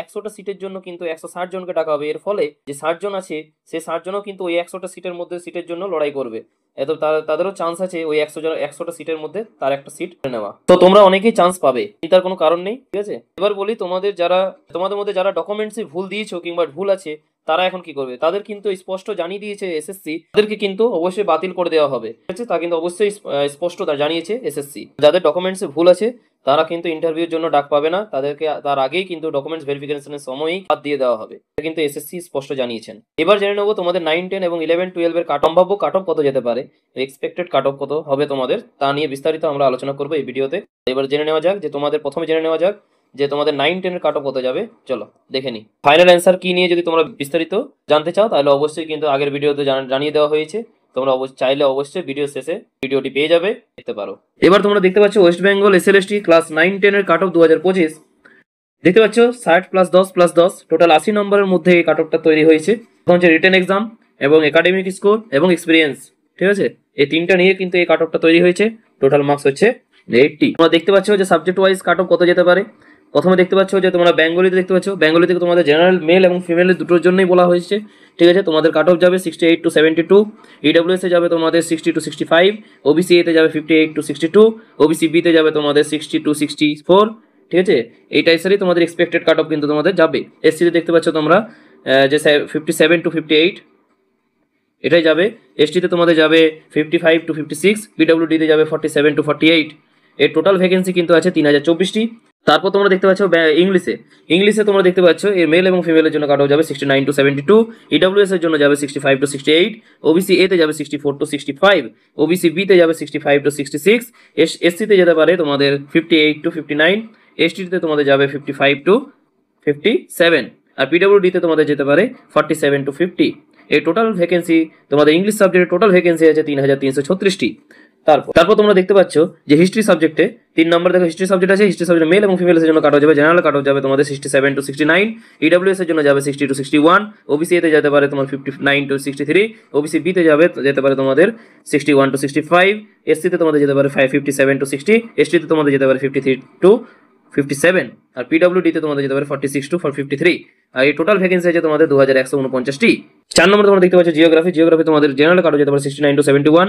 100টা সিটের জন্য কিন্তু 160 জনকে ডাকা হবে। এর ফলে যে 60 জন আছে সে 60 জনও কিন্তু ওই 100টা সিটের মধ্যে সিটের জন্য লড়াই করবে। এত তাদেরও চান্স আছে ওই 100টা সিটের মধ্যে তার একটা সিট নেওয়া। তো তোমরা অনেকেই চান্স পাবে, তার কোনো কারণ নেই, ঠিক আছে। এবার বলি তোমাদের মধ্যে যারা ডকুমেন্টসে ভুল দিয়েছো কিংবা ভুল আছে তারা এখন কি করবে। তাদের কিন্তু স্পষ্ট জানিয়ে দিয়েছে এসএসসি, তাদেরকে কিন্তু অবশ্যই বাতিল করে দেওয়া হবে, ঠিক আছে। তা কিন্তু অবশ্যই স্পষ্ট জানিয়েছে এসএসসি। যাদের ডকুমেন্টসে ভুল আছে তারা কিন্তু ইন্টারভিউর জন্য ডাক পাবে না, তাদেরকে তার আগেই কিন্তু ডকুমেন্টস ভেরিফিকেশনের সময়ই বাদ দিয়ে দেওয়া হবে, এটা কিন্তু এসএসসি স্পষ্ট জানিয়েছেন। এবার জেনে নেবো তোমাদের 9, 10 এবং 11, 12 এর সম্ভাব্য কাট অফ কত যেতে পারে, এক্সপেক্টেড কাট অফ কত হবে তোমাদের, তা নিয়ে বিস্তারিত আমরা আলোচনা করবো এই ভিডিওতে। এবার জেনে নেওয়া যাক যে প্রথমে জেনে নেওয়া যাক যে তোমাদের 9, 10 এর কাট অফ কত যাবে। চলো দেখে নি ফাইনাল অ্যান্সার কি নিয়ে যদি তোমরা বিস্তারিত জানতে চাও তাহলে অবশ্যই কিন্তু আগের ভিডিওতে জানিয়ে দেওয়া হয়েছে। তোমরা চাইলে অবশ্যই ভিডিও শেষে ভিডিওটি পেয়ে যাবে, দেখতে পারো। এবার তোমরা দেখতে পাচ্ছ ওয়েস্ট বেঙ্গল এসএলএসটি ক্লাস 9, 10 এর কাট অফ 2025 দেখতে পাচ্ছ 60 + 10 + 10 টোটাল 80 নম্বরের মধ্যে এই কাট অফটা তৈরি হয়েছে। তখন হচ্ছে রিটেন এক্সাম এবং একাডেমিক স্কোর এবং এক্সপিরিয়েন্স, ঠিক আছে। এই তিনটা নিয়ে কিন্তু এই কাট অফটা তৈরি হয়েছে। টোটাল মার্কস হচ্ছে 80। তোমরা দেখতে পাচ্ছ যে সাবজেক্ট ওয়াইজ কাট অফ কত যেতে পারে। প্রথমে দেখতে পাচ্ছ যে তোমরা বেঙ্গলিতে দেখতে পাচ্ছ, বেঙ্গলি থেকে তোমাদের জেনারেল মেল এবং ফিমেলের দুটোর জন্যই বলা হয়েছে, ঠিক আছে। তোমাদের কাট অফ যাবে 68 to 72, ইডব্লিউএস এ যাবে তোমাদের 60 to 65, ওবিসি এ তে যাবে 58 to 62, ওবিসি বি তে যাবে তোমাদের 60 to 64, ঠিক আছে। এই টাইপেরই তোমাদের এক্সপেক্টেড কাট অফ কিন্তু তোমাদের যাবে। এসসি তে দেখতে পাচ্ছ তোমরা যে 57 to 58 এটাই যাবে। এসটিতে তোমাদের যাবে 55 to 56, পিডব্লিউডি তে যাবে 47 to 48। এর টোটাল ভ্যাকেন্সি কিন্তু আছে 3024টি। তারপর তোমরা দেখতে পাচ্ছ ইংলিশে তোমরা দেখতে পাচ্ছ এর মেল এবং ফিমেলের জন্য কাট অফ যাবে 69 to 72, ইডব্লিউএস এর জন্য যাবে 65 to 68, ওবিসি এ তে যাবে 64 to 65, ওবিসি বি তে যাবে 65 to 66, এসসি তে যেতে পারে তোমাদের 58 to 59, এসটি তে তোমাদের যাবে 55 to 57, আর পিডব্লিউডি তে তোমাদের যেতে পারে 47 to 50। এই টোটাল ভ্যাকেন্সি তোমাদের ইংলিশ সাবজেক্টে টোটাল ভ্যাকেন্সি আছে 3336টি। তারপর তোমরা দেখতে পাচ্ছ যে হিস্ট্রি সাবজেক্টে 3 নম্বর দেখো হিস্ট্রি সাবজেক্ট আছে। হিস্ট্রি সাবজেক্টে মেল এবং ফিমেলের জন্য কাট অফ যাবে, জেনারেল কাট অফ যাবে তোমাদের 67 to 69, ইডব্লিউএস এর জন্য যাবে 60 to 61, ওবিসি এতে যেতে পারে তোমার 59 to 63, ওবিসি বি তে যেতে পারে তোমাদের 61 to 65, এসসি তে তোমাদের যেতে পারে 57 to 60, এসটি তে তোমাদের যেতে পারে 53 to 57, আর পিডব্লিউডি তে তোমাদের যেতে পারে 46 to 53। আর এই টোটাল ভ্যাকেন্সি আছে তোমাদের 2149টি। 4 নম্বরে তোমরা দেখতে পাচ্ছ জিওগ্রাফি তোমাদের জেনারেল কাট যেতে পারে 69 to 71,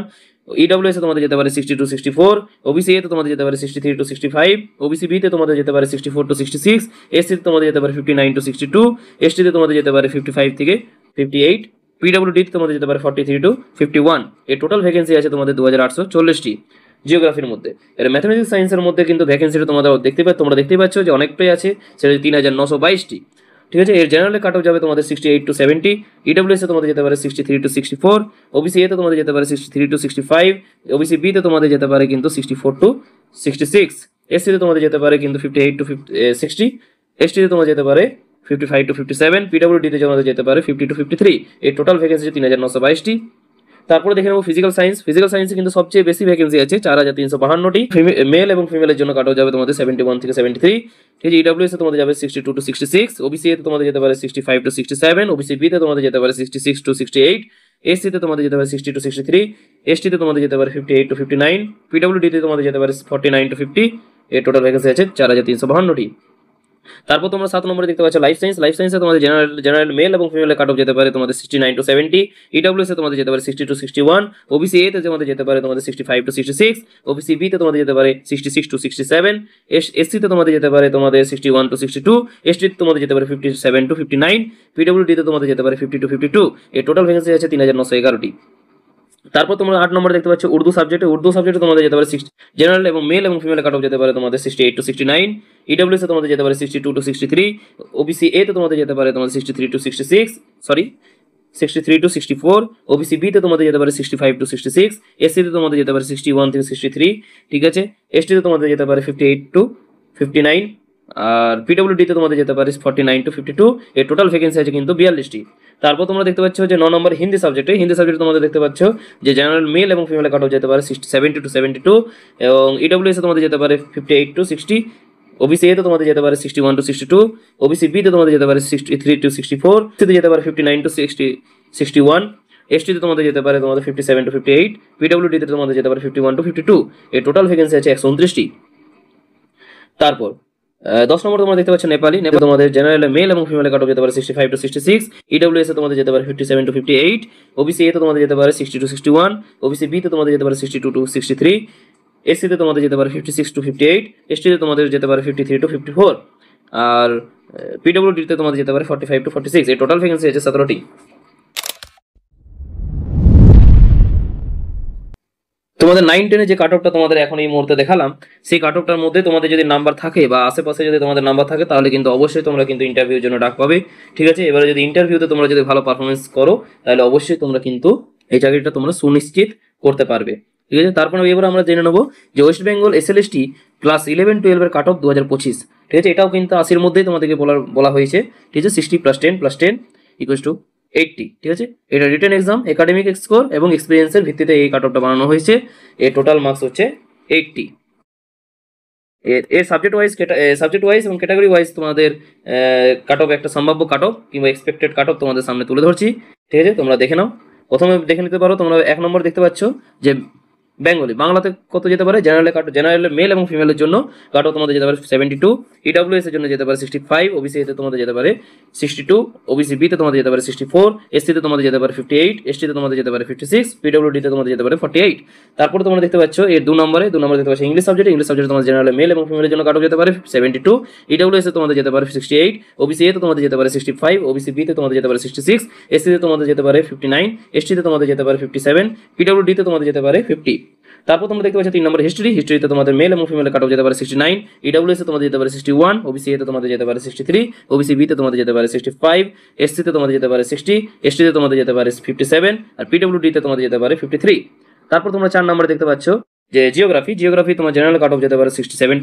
ইডব্লিউএস এ তোমাদের যেতে পারে 60 to 64, ওবিসি এ তে তোমাদের যেতে পারে 63 to 65, ওবিসি বি তে তোমাদের যেতে পারে 64 to 66, এসসি তে তোমাদের যেতে পারে 59 to 62, এসটি তে তোমাদের যেতে পারে 55 থেকে 58, পিডব্লিউডি তে তোমাদের যেতে পারে 43 to 51। এই টোটাল ভ্যাকেন্সি আছে তোমাদের 2840টি জিওগ্রাফির মধ্যে। এর ম্যাথমেটিক্স সায়েন্সের মধ্যে কিন্তু ভ্যাকেন্সিটা তোমরা দেখতেই পাচ্ছ যে অনেকটাই আছে, সেটা 3922টি, ঠিক আছে। এর জেনারেল কাট অফ যাবে তোমাদের 68 to 70, ইডব্লিউএস এ তোমাদের যেতে পারে 63 to 64, ওবিসি এ তে তোমাদের যেতে পারে 63 to 65, ওবিসি বি তে তোমাদের যেতে পারে কিন্তু 64 to 66, এসসি তে তোমাদের যেতে পারে কিন্তু 58 to 60, এসটি তে তোমাদের যেতে পারে 55 to 57, পিডব্লিউডি তে তোমাদের যেতে পারে 50 to 53। এই টোটাল ভ্যাকেন্সি 3922টি। তারপরে দেখে নেবো ফিজিক্যাল সায়েন্সে কিন্তু সবচেয়ে বেশি ভ্যাকেন্সি আছে 4352টি। মেল এবং ফিমেলের জন্য কাট অফ যাবে তোমাদের 71 থেকে 73, ঠিক আছে। ইডব্লিউএস এ তোমাদের যাবে 62 to 66, ওবিসি এ তে তোমাদের যেতে পারে 65 to 67, ওবিসি বি তে তোমাদের যেতে পারে 66 to 68, এসসি তে তোমাদের যেতে পারে 60 to 63, এসটি তে তোমাদের যেতে পারে 58 to 59, পিডব্লিউডি তে তোমাদের যেতে পারে 49 to 50। এর টোটাল ভ্যাকেন্সি আছে 4352টি। তারপর তোমরা 7 নম্বরে দেখতে পাচ্ছ লাইফ সায়েন্সে তোমাদের জেনারেল মেল এবং ফিমেলের কাট অফ যেতে পারে তোমাদের 69 to 70, ইডব্লিউএস এ তোমাদের যেতে পারে 60 to 61, ওবিসি এ তে তোমাদের যেতে পারে তোমাদের 65 to 66, ওবিসি বি তে তোমাদের যেতে পারে 66 to 67, এসসি তে তোমাদের যেতে পারে তোমাদের 61 to 62, এসটি তে তোমাদের যেতে পারে 57 to 59, পিডব্লিউডি তে তোমাদের যেতে পারে 50 to 52। এর টোটাল ভ্যাকেন্সি আছে 3911টি। তারপর তোমরা 8 নম্বরে দেখতে পাচ্ছ উর্দু সাবজেক্টে তোমাদের যেতে পারে জেনারেল এবং মেল এবং ফিমেল কাট অফ যেতে পারে তোমাদের 68 to 69, ইডব্লিউএস এ তোমাদের যেতে পারে 62 to 63, ওবিসি এ তে তোমাদের যেতে পারে তোমাদের 63 to 64, ওবিসি বি তে তোমাদের যেতে পারে 65 to 66, এসসি তে তোমাদের যেতে পারে 61 থেকে 63, ঠিক আছে। এসটি তে তোমাদের যেতে পারে 58 to 59, আর পিডব্লিউডি তে তোমাদের যেতে পারে 49 to 52। এর টোটাল ভ্যাকেন্সি আছে কিন্তু 42টি। তারপর তোমরা দেখতে পাচ্ছ যে 9 নম্বর হিন্দি সাবজেক্টে তোমাদের দেখতে পাচ্ছ যে জেনারেল মেল এবং ফিমেল কাট অফ যেতে পারে 70 to 72, এবং ইডব্লিউএস এ তোমাদের যেতে পারে 58 to 60, ওবিসি এ তে তোমাদের যেতে পারে 61 to 62, ওবিসি বি তে তোমাদের যেতে পারে 63 to 64, এসসি তে যেতে পারে 59 to 61, এসটি তে তোমাদের যেতে পারে তোমাদের 57 to 58, পিডব্লিউডি তে তোমাদের যেতে পারে 51 to 52। এর টোটাল ভ্যাকেন্সি আছে 129টি। তারপর 10 নম্বর তোমরা দেখতে পাচ্ছ নেপালি তোমাদের জেনারেল মেল এবং ফিমেল কাট অফ যেতে পারে 65 to 66, ইডব্লিউএস এ তোমাদের যেতে পারে 57 to 58, ওবিসি এ তে তোমাদের যেতে পারে 60 to 61, ওবিসি বি তে তোমাদের যেতে পারে 62 to 63, এসসি তে তোমাদের যেতে পারে 56 to 58, এসটি তে তোমাদের যেতে পারে 53 to 54, আর পিডব্লিউডি তে তোমাদের যেতে পারে 45 to 46। এই টোটাল ভ্যাকেন্সি আছে 17টি। তোমাদের 9-10 যে কাট অফটা তোমাদের এখন এই মুহূর্তে দেখালাম, সেই কাট অফটার মধ্যে তোমাদের যদি নাম্বার থাকে বা আশেপাশে যদি তোমাদের নাম্বার থাকে, তাহলে কিন্তু অবশ্যই তোমরা কিন্তু ইন্টারভিউর জন্য ডাক পাবে। ঠিক আছে, এবারে যদি ইন্টারভিউতে তোমরা যদি ভালো পারফরমেন্স করো, তাহলে অবশ্যই তোমরা কিন্তু এই চাকরিটা তোমরা সুনিশ্চিত করতে পারবে। ঠিক আছে, তারপরে এবার আমরা জেনে নেবো যে ওয়েস্ট বেঙ্গল এসএলএসটি ক্লাস 11-12 এর কাট অফ 2025। ঠিক আছে, এটাও কিন্তু 80-র মধ্যেই তোমাদেরকে বলা হয়েছে। ঠিক আছে, 60 + 10 + 10 = 80। ঠিক আছে, এটা রিটেন এক্সাম, একাডেমিক স্কোর এবং এক্সপিরিয়েন্সের ভিত্তিতে এই কাট অফটা বানানো হয়েছে। এর টোটাল মার্কস হচ্ছে 80। এর সাবজেক্ট ওয়াইজ এবং ক্যাটাগরি ওয়াইজ তোমাদের কাট অফ একটা সম্ভাব্য কাট অফ কিংবা এক্সপেক্টেড কাট অফ তোমাদের সামনে তুলে ধরছি। ঠিক আছে, তোমরা দেখে নাও। প্রথমে দেখে নিতে পারো, তোমরা 1 নম্বর দেখতে পাচ্ছ যে বেঙ্গলি বাংলাতে কত যেতে পারে, জেনারেল মেল এবং ফিমেলের জন্য কাট অফ তোমাদের যেতে পারে 72, ইডব্লিউএস এর জন্য যেতে পারে 65, ওবিসি এতে তোমাদের যেতে পারে 62, ওবিসি বি তে তোমাদের যেতে পারে 64, এসসি তে তোমাদের যেতে পারে 58, এসটি তে তোমাদের যেতে পারে 56, পিডব্লিউডি তে তোমাদের যেতে পারে 48। তারপর তোমরা দেখতে পাচ্ছ এর 2 নম্বরে দেখতে পাচ্ছ ইংলিশ সাবজেক্টে তোমাদের জেনারেল মেল এবং ফিমেলের জন্য কাট অফ যেতে পারে 72, ইডব্লিউএস এ তোমাদের যেতে পারে 68, ওবিসি এতে তোমাদের যেতে পারে 65, ওবিসি বি তে তোমাদের যেতে পারে 66, এসসি তে তোমাদের যেতে পারে 59, এসটি তে তোমাদের যেতে পারে 57, পিডব্লিউডি তে তোমাদের যেতে পারে 50। তারপর তোমরা দেখতে পাচ্ছ 3 নম্বর হিস্ট্রিতে তোমাদের মেল এবং ফিমেল কাট অফ যেতে পারে 69, ইডব্লিউএস এ তোমাদের যেতে পারে 61, ওবিসি এ তে তোমাদের যেতে পারে 63, ওবিসি বি তে তোমাদের যেতে পারে 65, এসসি তে তোমাদের যেতে পারে 60, এসটি তে তোমাদের যেতে পারে 57, আর পিডব্লিউডি তে তোমাদের যেতে পারে 53। তারপর তোমরা 4 নম্বরে দেখতে পাচ্ছ যে জিওগ্রাফি তোমার জেনারেল কাট অফ যেতে পারে 71,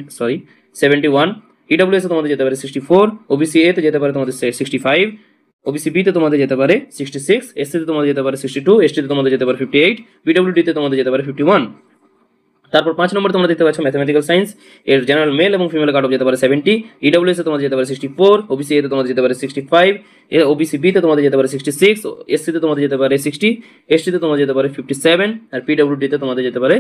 ইডব্লিউএস এ তোমাদের যেতে পারে 64, ওবিসি এ তে যেতে পারে তোমাদের 65, ওবিসি বি তে তোমাদের যেতে পারে 66, এসসি তে তোমাদের যেতে পারে 62, এসটি তে তোমাদের যেতে পারে 58, পিডব্লিউডি তে তোমাদের যেতে পারে 51। তারপর 5 নম্বরে তোমরা দেখতে পাচ্ছ ম্যাথমেটিক্যাল সায়েন্স, এর জেনারেল মেল এবং ফিমেল কাট অফ যেতে পারে 70, ইডব্লিউএস এ তোমাদের যেতে পারে 64, ওবিসি এ তে তোমাদের যেতে পারে 65, ওবিসি বি তে তোমাদের যেতে পারে 66, এসসি তে তোমাদের যেতে পারে 60, এসটি তে তোমাদের যেতে পারে 57, আর পিডব্লিউডি তে তোমাদের যেতে পারে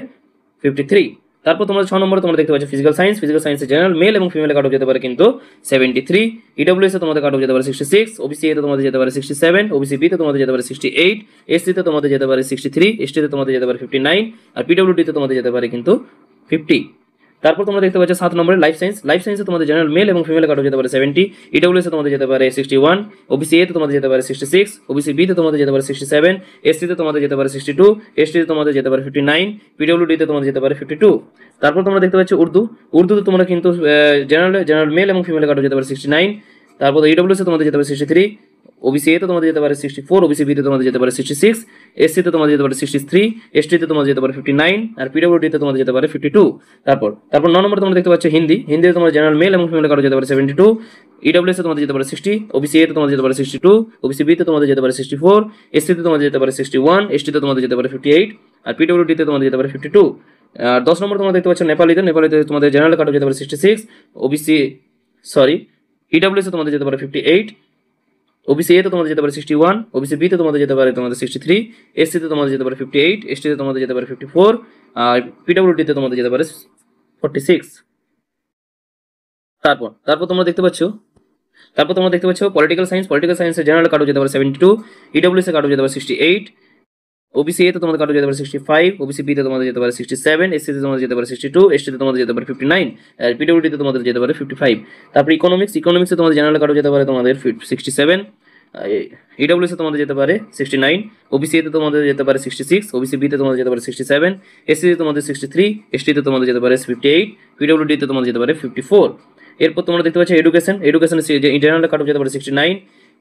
53। তারপর তোমরা 6 নম্বরে তোমরা দেখতে পাচ্ছ ফিজিক্যাল সায়েন্সে জেনারেল মেল এবং ফিমেল কাট অফ যেতে পারে কিন্তু 73, ইডব্লিউএস এ তোমাদের কাট অফ যেতে পারে 66, ওবিসি এ তে তোমাদের যেতে পারে 67, ওবিসি বি তে তোমাদের যেতে পারে 68, এসসি তে তোমাদের যেতে পারে 63, এসটি তে তোমাদের যেতে পারে 59, আর পিডব্লিউডি তে তোমাদের যেতে পারে কিন্তু 50। তারপর তোমরা দেখতে পাচ্ছ 7 নম্বরে লাইফ সায়েন্সে তোমাদের জেনারেল মেল এবং ফিমেল কাট অফ যেতে পারে 70, ইডব্লিউএস এ তোমাদের যেতে পারে 61, ওবিসি এ তে তোমাদের যেতে পারে 66, ওবিসি বি তে তোমাদের যেতে পারে 67, এসসি তে তোমাদের যেতে পারে 62, এসটি তে তোমাদের যেতে পারে 59, পিডব্লিউডি তে তোমাদের যেতে পারে 52। তারপর তোমরা দেখতে পাচ্ছ উর্দুতে তোমরা কিন্তু জেনারেল মেল এবং ফিমেল কাট অফ যেতে পারে 69, তারপর ইডব্লিউএস এ তোমাদের যেতে পারে 63, ওবিসি এ তে তোমাদের যেতে পারে 64, ওবিসি বি তে তোমাদের যেতে পারে 66, এসসি তে তোমাদের যেতে পারে 63, এসটি তে তোমাদের যেতে পারে 59, আর পিডব্লিউডি তে তোমাদের যেতে পারে 52। তারপর 9 নম্বরে তোমরা দেখতে পাচ্ছ হিন্দিতে তোমাদের জেনারেল মেল এবং ফিমেল কাট যেতে পারে 72, ইডব্লিউএস এ তোমাদের যেতে পারে 60, ওবিসি এ তে তোমাদের যেতে পারে 62, ওবিসি বি তে তোমাদের যেতে পারে 64, এসসি তে তোমাদের যেতে পারে 61, এসটি তে তোমাদের যেতে পারে 58, আর পিডব্লিউডি তে তোমাদের যেতে পারে 52। আর 10 নম্বর তোমরা দেখতে পাচ্ছ নেপালিতে তোমাদের জেনারেল কাট যেতে পারে 66, ইডব্লিউএস এ তোমাদের যেতে পারে 58, ওবিসি এ তে তোমাদের যেতে পারে 61, ওবিসি বি তে তোমাদের যেতে পারে তোমাদের 63, এসসি তে তোমাদের যেতে পারে 58, এসটি তে তোমাদের যেতে পারে 54, আর পিডব্লিউডি তে তোমাদের যেতে পারে 46। তারপর তোমরা দেখতে পাচ্ছ পলিটিক্যাল সায়েন্সে জেনারেল কাট যেতে পারে 72, ইডব্লিউএস এ কাট যেতে পারে 68, ওবিসি এ তে তোমাদের কাট যেতে পারে 65, ওবিসি বি তে তোমাদের যেতে পারে 67, এসসি তে তোমাদের যেতে পারে 62, এসটি তে তোমাদের যেতে পারে 59, আর পিডব্লিউডি তে তোমাদের যেতে পারে 55। তারপর ইকোনমিক্সে তোমাদের জেনারেল কাট যেতে পারে তোমাদের 67, ইডব্লিউএস এ তোমাদের যেতে পারে 69, ওবিসি এ তে তোমাদের যেতে পারে 66, ওবিসি বি তে তোমাদের যেতে পারে 67, এসসি তে তোমাদের 63, এসটি তে তোমাদের যেতে পারে 58, পিডব্লিউডি তে তোমাদের যেতে পারে 54। এরপর তোমরা দেখতে পাচ্ছ এডুকেশনে জেনারেল কাট যেতে পারে 69,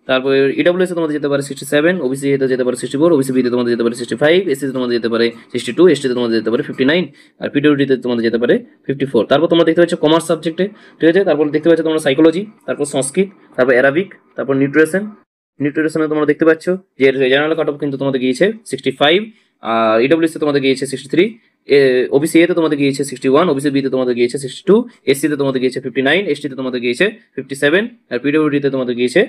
তারপর ইডব্লিউএস এ তোমাদের যেতে পারে 67, ওবিসি এ তে যেতে পারে 64, ওবিসি বি তে তোমাদের যেতে পারে 65, এসসি তে তোমাদের যেতে পারে 62, এসটি তে তোমাদের যেতে পারে 59, আর পিডব্লিউডি তে তোমাদের যেতে পারে 54। তারপর তোমরা দেখতে পাচ্ছ কমার্স সাবজেক্টে, ঠিক আছে। তারপর দেখতে পাচ্ছ তোমরা সাইকোলজি, তারপর সংস্কৃত, তারপর অ্যারাবিক, তারপর নিউট্রিশনে তোমরা দেখতে পাচ্ছ যে জেনারেল কাট অফ কিন্তু তোমাদের গিয়েছে 65, আর ইডব্লিউএস এ তোমাদের গিয়েছে 63, ওবিসি এ তে তোমাদের গিয়েছে 61, ওবিসি বি তে তোমাদের গিয়েছে 62, এসসি তে তোমাদের গিয়েছে 59, এসটি তে তোমাদের গিয়েছে 57, আর পিডব্লিউডি তে তোমাদের গিয়েছে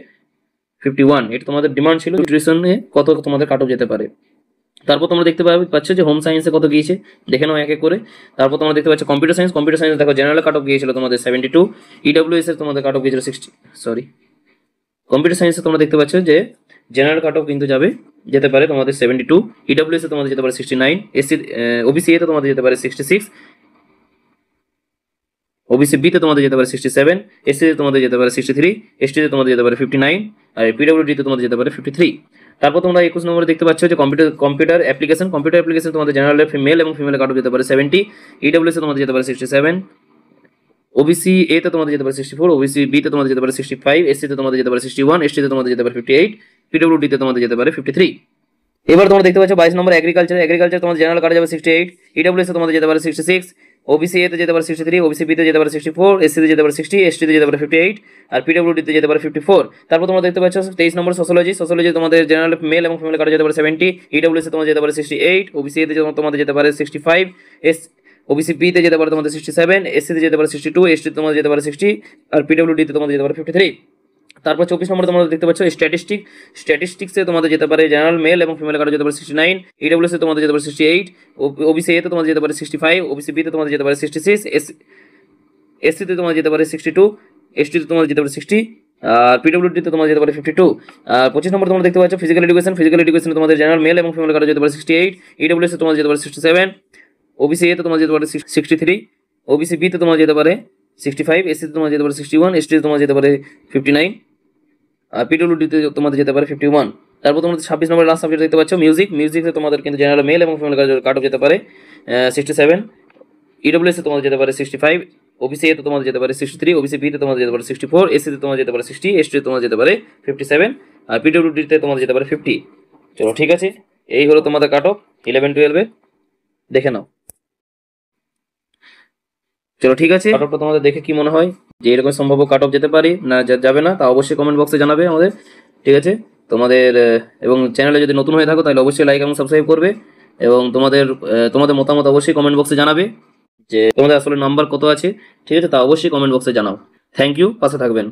51। এটা তোমাদের ডিমান্ড ছিল নিউট্রিশনে কত তোমাদের কাট অফ যেতে পারে। তারপর তোমরা দেখতে পাচ্ছ যে হোম সায়েন্সে কত গিয়েছে, দেখে নাও এক এক করে। তারপর তোমরা দেখতে পাচ্ছ কম্পিউটার সায়েন্স দেখো জেনারেল কাট অফ গিয়েছিল তোমাদের 72, ইডব্লিউএস এর তোমাদের কাট অফ গিয়েছিল 60, সরি কম্পিউটার সায়েন্সে তোমরা দেখতে পাচ্ছ যে জেনারেল কাট অফ কিন্তু যেতে পারে তোমাদের 72, ইডব্লিউএস এ তোমাদের যেতে পারে 69, এসসি ওবিসি এ তে তোমাদের যেতে পারে 66, ওবিসি বি তে তোমাদের যেতে পারে 67, এসসি তে তোমাদের যেতে পারে 63, এসটি তে তোমাদের যেতে পারে 59, আর পিডব্লিউডি তে তোমাদের যেতে পারে 53। তারপর তোমরা 21 নম্বরে দেখতে পাচ্ছ যে কম্পিউটার অ্যাপ্লিকেশন তোমাদের জেনারেল মেল এবং ফিমেল কাট অফ যেতে পারে 70, ইডব্লিউএস এ তোমাদের যেতে পারে 67, ওবিসি এ তে তোমাদের যেতে পারে 64, ওবিসি বি তে তোমাদের যেতে পারে 65, এসসি তে তোমাদের যেতে পারে 61, এসটি তে তোমাদের যেতে পারে 58, পিডব্লিউডি তে তোমাদের যেতে পারে 53। এবার তোমরা দেখতে পাচ্ছ 22 নম্বর এগ্রিকালচার তোমাদের জেনারেল কাটে যাবে 68, ইডব্লিউএস এ তোমাদের যেতে পারে 66, ওবিসি এ তে যেতে পারে 63, ওবিসি বি তে যেতে পারে 64, এসসি তে যেতে পারে 60, এসটি তে যেতে পারে 58, আর পিডব্লিউডি তে যেতে পারে 54। তারপর তোমরা দেখতে পাচ্ছ 23 নম্বর সোশ্যোলজি তোমাদের জেনারেল মেল এবং ফিমেল কাটে যেতে পারে 70, ইডব্লিউএস এ তোমাদের যেতে পারে 68, ওবিসি এ তে তোমাদের যেতে পারে 65, ওবিসি বি তে যেতে পারে তোমাদের 67, এসসি তে যেতে পারে 62, এসটি তে তোমাদের যেতে পারে 60, আর পিডব্লিউডি তে তোমাদের যেতে পারে 53। তারপর 24 নম্বর তোমরা দেখতে পাচ্ছ স্ট্যাটিস্টিক্সে তোমাদের যেতে পারে জেনারেল মেল এবং ফিমেল কার্ডে যেতে পারে 69, ইডব্লিউএস এ তোমাদের যেতে পারে 68, ওবিসি এ তে তোমাদের যেতে পারে 65, ওবিসি বি তে তোমাদের যেতে পারে 66, এসসি তে তোমাদের যেতে পারে 62, এসটি তে তোমাদের যেতে পারে 60, আর পিডব্লিউডি তে তোমাদের যেতে পারে 52। আর 25 নম্বর তোমরা দেখতে পাচ্ছ ফিজিক্যাল এডুকেশন তোমাদের জেনারেল মেল এবং ফিমেল কার্ডে যেতে পারে 68, ইডব্লিউএস এ তোমাদের যেতে পারে 67, ওবিসি এ তে তোমাদের যেতে পারে 63, ওবিসি বি তে তোমাদের যেতে পারে 65, এসসি তে তোমাদের যেতে পারে 61, এসটি তে তোমাদের যেতে পারে 59, আর পিডব্লিউডি তে তোমাদের যেতে পারে 51। তারপর তোমরা 26 নম্বর লাস্ট সাবজেক্ট দেখতে পাচ্ছ মিউজিকে তোমাদের কিন্তু জেনারেল মেল এবং ফিমেল কাট অফ যেতে পারে 67, ইডব্লিউএস এ তোমাদের যেতে পারে 65, ওবিসি এ তোমাদের যেতে পারে 63, ওবিসি বি তে তোমাদের যেতে পারে 64, এসসি তে তোমাদের যেতে পারে 60, এসটি তে তোমাদের যেতে পারে 57, আর পিডব্লিউডি তে তোমাদের যেতে পারে 50। চলো ঠিক আছে, এই হলো তোমাদের কাট অফ 11-12 এর, দেখে নাও। চলো ঠিক আছে, কাট অফটা তোমাদের দেখে কি মনে হয় যে এরকম সম্ভাব্য কাট অফ যেতে পারে না যাবে না, তা অবশ্যই কমেন্ট বক্সে জানাবে আমাদের, ঠিক আছে। তোমাদের এবং চ্যানেলে যদি নতুন হয়ে থাকো তাহলে অবশ্যই লাইক এবং সাবস্ক্রাইব করবে, এবং তোমাদের মতামত অবশ্যই কমেন্ট বক্সে জানাবে যে তোমাদের আসলে নাম্বার কত আছে, ঠিক আছে, তা অবশ্যই কমেন্ট বক্সে জানাও। থ্যাংক ইউ, পাশে থাকবেন।